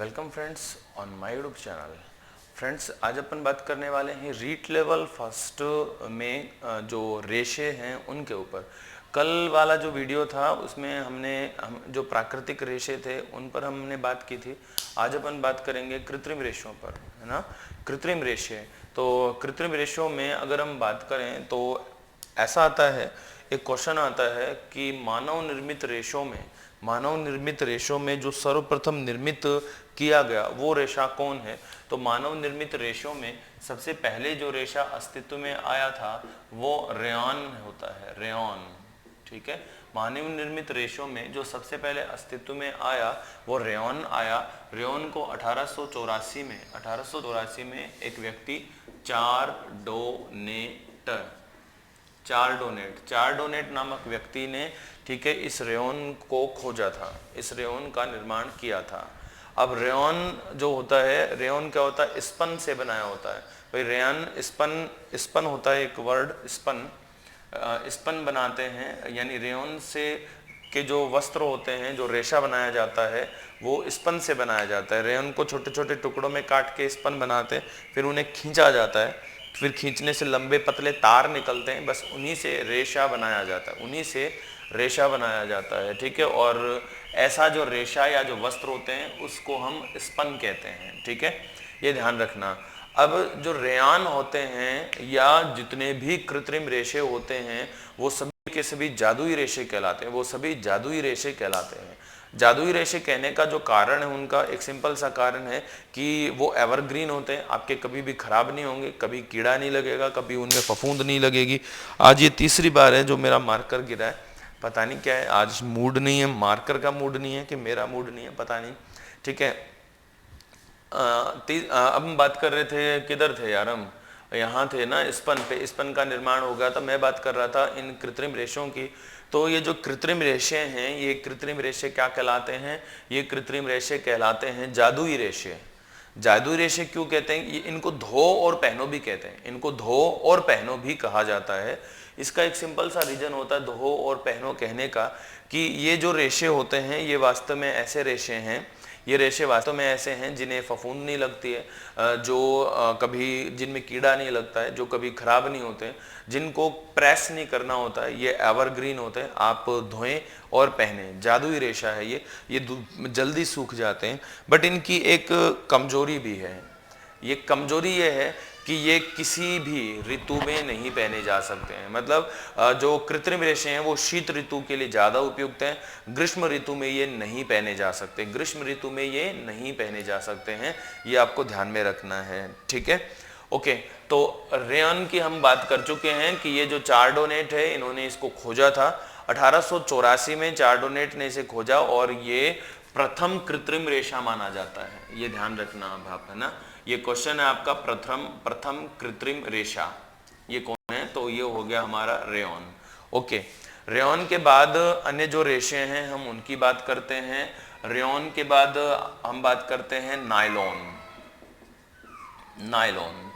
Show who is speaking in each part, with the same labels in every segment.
Speaker 1: Welcome friends on my YouTube channel. Friends, आज अपन बात करने वाले हैं रीट लेवल फर्स्ट में जो रेशे हैं उनके ऊपर। कल वाला जो वीडियो था उसमें हम जो प्राकृतिक रेशे थे उन पर हमने बात की थी। आज अपन बात करेंगे कृत्रिम रेशों पर, है ना। कृत्रिम रेशे, तो कृत्रिम रेशों में अगर हम बात करें तो ऐसा आता है, एक क्वेश्चन आता है कि मानव निर्मित रेशों में जो सर्वप्रथम निर्मित किया गया वो रेशा कौन है। तो मानव निर्मित रेशों में सबसे पहले जो रेशा अस्तित्व में आया था वो रेयॉन होता है, रेयॉन। ठीक है, मानव निर्मित रेशों में जो सबसे पहले अस्तित्व में आया वो रेयॉन आया। रेयॉन को 1884 में एक व्यक्ति चार डोनेट नामक व्यक्ति ने, ठीक है, इस रेयॉन को खोजा था, इस रेयॉन का निर्माण किया था। अब रेयॉन जो होता है, रेयॉन क्या होता है, स्पन से बनाया होता है। भाई रेयॉन स्पन होता है, एक वर्ड स्पन, स्पन बनाते हैं, यानी रेयॉन से के जो वस्त्र होते हैं, जो रेशा बनाया जाता है वो स्पन से बनाया जाता है। रेयॉन को छोटे छोटे टुकड़ों में काट के स्पन बनाते हैं, फिर उन्हें खींचा जाता है, फिर खींचने से लंबे पतले तार निकलते हैं, बस उन्हीं से रेशा बनाया जाता है, उन्हीं से रेशा बनाया जाता है। ठीक है, और ऐसा जो रेशा या जो वस्त्र होते हैं उसको हम स्पन कहते हैं। ठीक है, ये ध्यान रखना। अब जो रेयान होते हैं या जितने भी कृत्रिम रेशे होते हैं वो सभी के सभी जादुई रेशे कहलाते हैं, वो सभी जादुई रेशे कहलाते हैं। जादुई रेशे कहने का जो कारण है उनका एक सिंपल सा कारण है कि वो एवरग्रीन होते हैं, आपके कभी भी खराब नहीं होंगे, कभी कीड़ा नहीं लगेगा, कभी उनमें फफूंद नहीं लगेगी। आज ये तीसरी बार है जो मेरा मार्कर गिरा है, पता नहीं क्या है, आज मूड नहीं है, मार्कर का मूड नहीं है कि मेरा मूड नहीं है, पता नहीं। ठीक है, अब हम बात कर रहे थे, किधर थे यार हम, यहाँ थे ना, स्पन पे, स्पन का निर्माण हो गया था। मैं बात कर रहा था इन कृत्रिम रेशों की। तो ये जो कृत्रिम रेशे हैं, ये कृत्रिम रेशे क्या कहलाते हैं, ये कृत्रिम रेशे कहलाते हैं जादुई रेशे। जादुई रेशे क्यों कहते हैं, ये इनको धो और पहनो भी कहते हैं, इनको धो और पहनो भी कहा जाता है। इसका एक सिंपल सा रीजन होता है धो और पहनो कहने का, कि ये जो रेशे होते हैं ये वास्तव में ऐसे रेशे हैं, ये रेशे वास्तव में ऐसे हैं जिन्हें फफूंद नहीं लगती है, जो कभी जिनमें कीड़ा नहीं लगता है, जो कभी खराब नहीं होते, जिनको प्रेस नहीं करना होता है, ये एवरग्रीन होते हैं, आप धोएं और पहने। जादुई रेशा है ये जल्दी सूख जाते हैं। बट इनकी एक कमजोरी भी है, ये कमजोरी ये है कि ये किसी भी ऋतु में नहीं पहने जा सकते हैं। मतलब जो कृत्रिम रेशे हैं वो शीत ऋतु के लिए ज़्यादा उपयुक्त हैं, ग्रीष्म ऋतु में ये नहीं पहने जा सकते, ग्रीष्म ऋतु में ये नहीं पहने जा सकते हैं, ये आपको ध्यान में रखना है। ठीक है, ओके। तो रेयॉन की हम बात कर चुके हैं कि ये जो चारडोनेट है इन्होंने इसको खोजा था 1884 में, चारडोनेट ने इसे खोजा और ये प्रथम कृत्रिम रेशा माना जाता है, ये ध्यान रखना आप, है ना। ये क्वेश्चन है आपका, प्रथम कृत्रिम रेशा ये कौन है, तो ये हो गया हमारा रेयॉन। ओके, रेयॉन के बाद अन्य जो रेशे हैं हम उनकी बात करते हैं। रेयॉन के बाद हम बात करते हैं नायलॉन।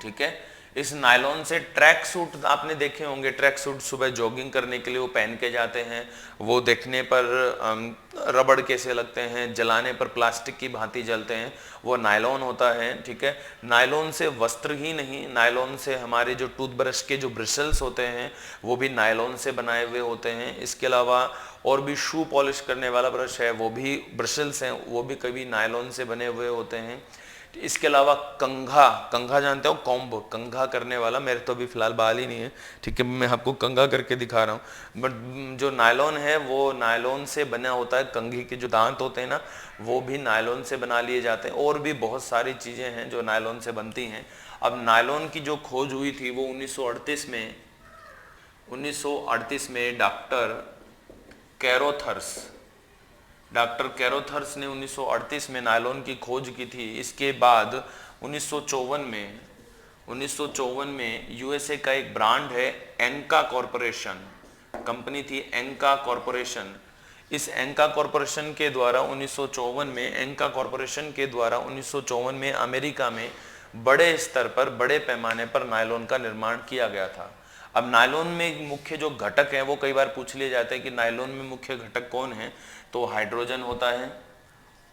Speaker 1: ठीक है, इस नायलॉन से ट्रैक सूट आपने देखे होंगे, ट्रैक सूट सुबह जॉगिंग करने के लिए वो पहन के जाते हैं, वो देखने पर रबड़ कैसे लगते हैं, जलाने पर प्लास्टिक की भांति जलते हैं, वो नायलॉन होता है। ठीक है, नायलॉन से वस्त्र ही नहीं, नायलॉन से हमारे जो टूथब्रश के जो ब्रिसल्स होते हैं वो भी नायलॉन से बनाए हुए होते हैं। इसके अलावा और भी शू पॉलिश करने वाला ब्रश है, वो भी ब्रिसल्स हैं, वो भी कभी नायलॉन से बने हुए होते हैं। इसके अलावा कंघा जानते हो, कॉम्ब, कंघा करने वाला, मेरे तो अभी फिलहाल बाल ही नहीं है, ठीक है, मैं आपको कंघा करके दिखा रहा हूँ। बट जो नायलॉन है वो नायलॉन से बना होता है, कंघी के जो दांत होते हैं ना वो भी नायलॉन से बना लिए जाते हैं, और भी बहुत सारी चीज़ें हैं जो नायलॉन से बनती हैं। अब नायलॉन की जो खोज हुई थी वो 1938 में डॉक्टर कैरोथर्स ने 1938 में नायलॉन की खोज की थी। इसके बाद 1954 में यूएसए का एक ब्रांड है एनका कॉरपोरेशन, कंपनी थी एनका कॉरपोरेशन। इस एनका कॉरपोरेशन के द्वारा 1954 में अमेरिका में बड़े स्तर पर, बड़े पैमाने पर नायलॉन का निर्माण किया गया था। अब नायलॉन में मुख्य जो घटक हैं वो कई बार पूछ लिए जाते हैं कि नायलॉन में मुख्य घटक कौन है, तो हाइड्रोजन होता है,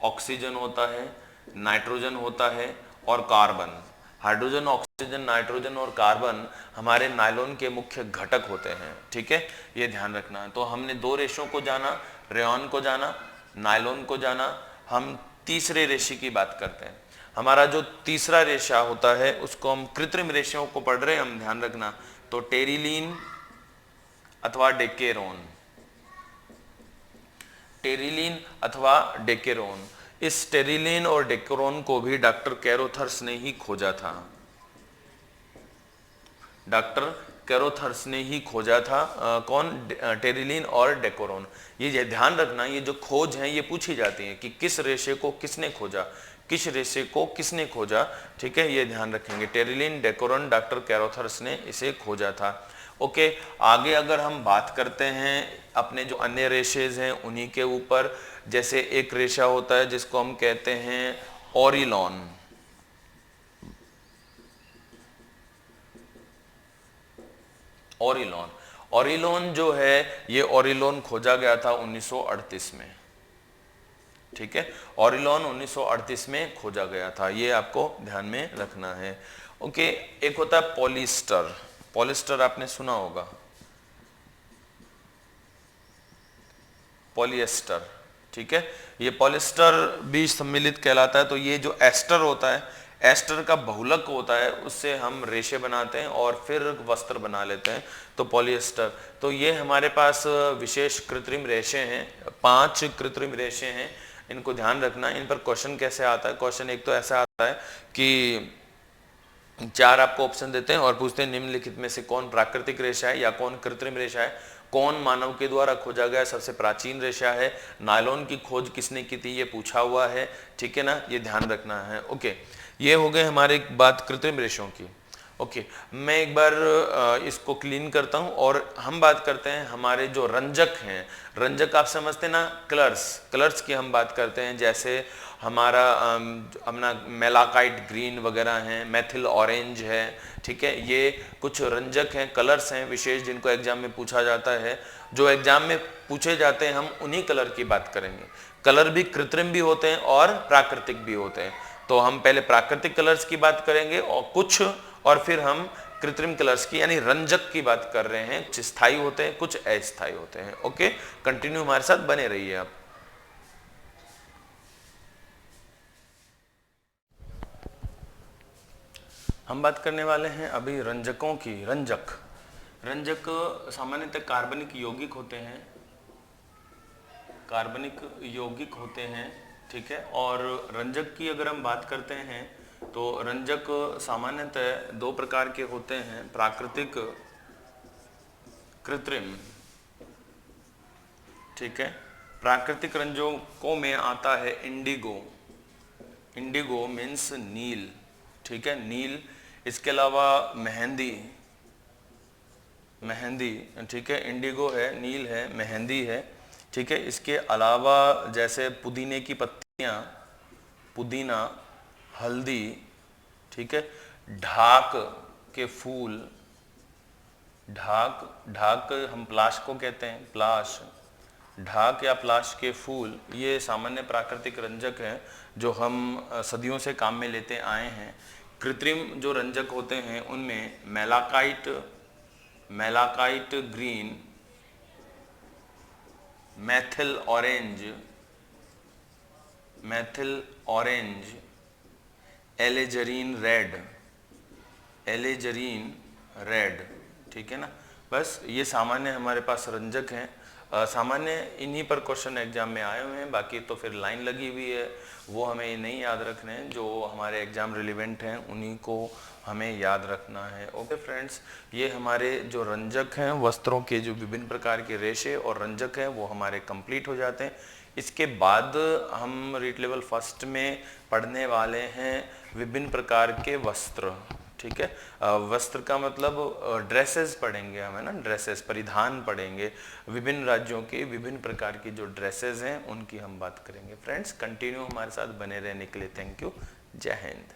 Speaker 1: ऑक्सीजन होता है, नाइट्रोजन होता है और कार्बन। हाइड्रोजन, ऑक्सीजन, नाइट्रोजन और कार्बन हमारे नायलॉन के मुख्य घटक होते हैं। ठीक है, ये ध्यान रखना है। तो हमने दो रेशों को जाना, रेयॉन को जाना, नायलॉन को जाना। हम तीसरे रेशे की बात करते हैं। हमारा जो तीसरा रेशा होता है उसको हम कृत्रिम रेशों को पढ़ रहे हैं हम, ध्यान रखना। तो टेरिलीन अथवा डेकेरोन, टेरिलीन अथवा डेकेरोन। इस टेरिलीन और डेकेरोन को भी डॉक्टर कैरोथर्स ने ही खोजा था। डॉक्टर कैरोथर्स ने ही खोजा था। कौन? टेरिलीन और डेकोरोन। ये ध्यान रखना, ये जो खोज है ये पूछी जाती है कि किस रेशे को किसने खोजा, किस रेशे को किसने खोजा। ठीक है, ये ध्यान रखेंगे। टेरिलीन, डेकोरोन, डॉक्टर कैरोथर्स ने इसे खोजा था। ओके, आगे अगर हम बात करते हैं अपने जो अन्य रेशेज हैं उन्हीं के ऊपर, जैसे एक रेशा होता है जिसको हम कहते हैं ओरिलॉन। ओरिलॉन, ओरिलॉन जो है ये ओरिलॉन खोजा गया था 1938 में। ठीक है, ओरिलॉन 1938 में खोजा गया था, ये आपको ध्यान में रखना है। ओके, एक होता है पॉलिएस्टर। पॉलिएस्टर आपने सुना होगा, पॉलिएस्टर। ठीक है, ये पॉलिएस्टर भी सम्मिलित कहलाता है। तो ये जो एस्टर होता है, एस्टर का बहुलक होता है, उससे हम रेशे बनाते हैं और फिर वस्त्र बना लेते हैं, तो पॉलिएस्टर। तो ये हमारे पास विशेष कृत्रिम रेशे हैं, 5 कृत्रिम रेशे हैं, इनको ध्यान रखना। इन पर क्वेश्चन कैसे आता है? क्वेश्चन एक तो ऐसा आता है कि 4 आपको ऑप्शन देते हैं और पूछते हैं निम्नलिखित में से कौन प्राकृतिक रेशा है या कौन कृत्रिम रेशा है, कौन मानव के द्वारा खोजा गया सबसे प्राचीन रेशा है, नायलॉन की खोज किसने की थी, ये पूछा हुआ है। ठीक है ना, ये ध्यान रखना है। ओके, ये हो गए हमारे बात कृत्रिम रेशों की। ओके, मैं एक बार इसको क्लीन करता हूं और हम बात करते हैं हमारे जो रंजक हैं। रंजक आप समझते हैं ना, कलर्स, कलर्स की हम बात करते हैं। जैसे हमारा अपना मेलाकाइट ग्रीन वगैरह हैं, मेथिल ऑरेंज है। ठीक है, ये कुछ रंजक हैं, कलर्स हैं विशेष, जिनको एग्जाम में पूछा जाता है। जो एग्जाम में पूछे जाते हैं हम उन्हीं कलर की बात करेंगे। कलर भी कृत्रिम भी होते हैं और प्राकृतिक भी होते हैं। तो हम पहले प्राकृतिक कलर्स की बात करेंगे और कुछ, और फिर हम कृत्रिम कलर्स की यानी रंजक की बात कर रहे हैं। कुछ स्थायी होते हैं, कुछ अस्थायी होते हैं। ओके, कंटिन्यू हमारे साथ बने रहिए आप। हम बात करने वाले हैं अभी रंजकों की। रंजक, रंजक सामान्यतः कार्बनिक यौगिक होते हैं, कार्बनिक यौगिक होते हैं। ठीक है, और रंजक की अगर हम बात करते हैं तो रंजक सामान्यतः 2 प्रकार के होते हैं, प्राकृतिक, कृत्रिम। ठीक है, प्राकृतिक रंजकों में आता है इंडिगो। इंडिगो मीन्स नील। ठीक है, नील। इसके अलावा मेहंदी, मेहंदी। ठीक है, इंडिगो है, नील है, मेहंदी है। ठीक है, इसके अलावा जैसे पुदीने की पत्तियां, पुदीना, हल्दी। ठीक है, ढाक के फूल, ढाक, ढाक हम प्लाश को कहते हैं, प्लाश, ढाक या प्लाश के फूल, ये सामान्य प्राकृतिक रंजक हैं जो हम सदियों से काम में लेते आए हैं। कृत्रिम जो रंजक होते हैं उनमें malachite, malachite green, methyl orange, methyl orange, alizarin red, alizarin red. ठीक है ना, बस ये सामान्य हमारे पास रंजक हैं। सामान्य इन्हीं पर क्वेश्चन एग्जाम में आए हुए हैं, बाकी तो फिर लाइन लगी हुई है, वो हमें नहीं याद रखने हैं। जो हमारे एग्जाम रिलेवेंट हैं उन्हीं को हमें याद रखना है। ओके फ्रेंड्स, ये हमारे जो रंजक हैं, वस्त्रों के जो विभिन्न प्रकार के रेशे और रंजक हैं वो हमारे कंप्लीट हो जाते हैं। इसके बाद हम रीट लेवल फर्स्ट में पढ़ने वाले हैं विभिन्न प्रकार के वस्त्र। ठीक है, वस्त्र का मतलब ड्रेसेस पढ़ेंगे हम, है ना, ड्रेसेस, परिधान पढ़ेंगे। विभिन्न राज्यों के विभिन्न प्रकार की जो ड्रेसेस हैं उनकी हम बात करेंगे। फ्रेंड्स, कंटिन्यू हमारे साथ बने रहने के लिए थैंक यू। जय हिंद।